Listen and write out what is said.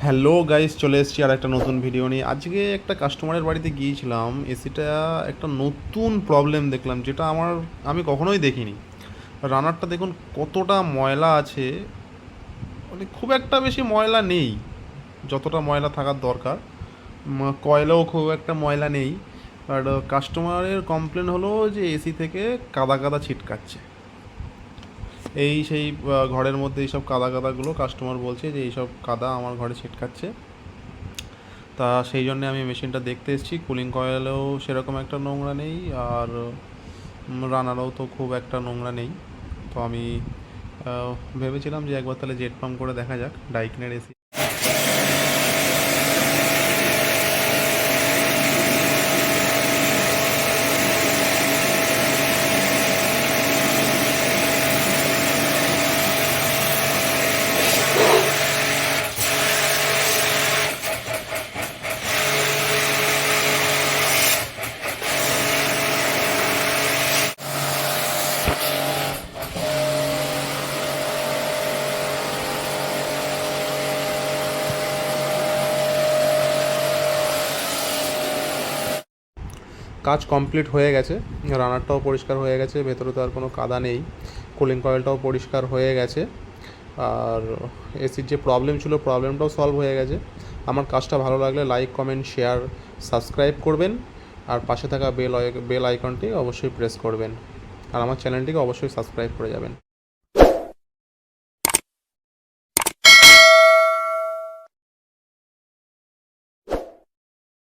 Hello guys, চলে এসেছি আর একটা নতুন ভিডিও নিয়ে। আজকে একটা কাস্টমারের বাড়িতে গিয়েছিলাম, এসিটা একটা নতুন প্রবলেম দেখলাম যেটা আমি কখনোই দেখিনি। রানারটা দেখুন কতটা ময়লা আছে, মানে খুব একটা বেশি ময়লা নেই যতটা ময়লা থাকার দরকার। কয়েলেও খুব একটা ময়লা নেই। আর কাস্টমারের কমপ্লেন হলো যে এসি থেকে কাদা কাদা ছিটকাচ্ছে। সেই ঘরের মধ্যে এইসব কাদা কাদাগুলো কাস্টমার বলছে যে এইসব কাদা আমার ঘরে ছিটকাচ্ছে। তা সেই জন্যে আমি মেশিনটা দেখতে এসেছি। কুলিং কয়েলেও সেরকম একটা নোংরা নেই, আর রানারেও তো খুব একটা নোংরা নেই। তো আমি ভেবেছিলাম যে একবার তাহলে জেট পাম্প করে দেখা যাক ডাইকিনের এসি। কাজ কমপ্লিট হয়ে গেছে, রানারটাও পরিষ্কার হয়ে গেছে, ভেতরে তো আর কোনো কাদা নেই। কুলিং কয়েলটাও পরিষ্কার হয়ে গেছে, আর এসির যে প্রবলেম ছিল প্রবলেমটাও সলভ হয়ে গেছে। আমার কাজটা ভালো লাগলে লাইক, কমেন্ট, শেয়ার, সাবস্ক্রাইব করবেন, আর পাশে থাকা বেল আইকনটি অবশ্যই প্রেস করবেন, আর আমার চ্যানেলটিকে অবশ্যই সাবস্ক্রাইব করে যাবেন।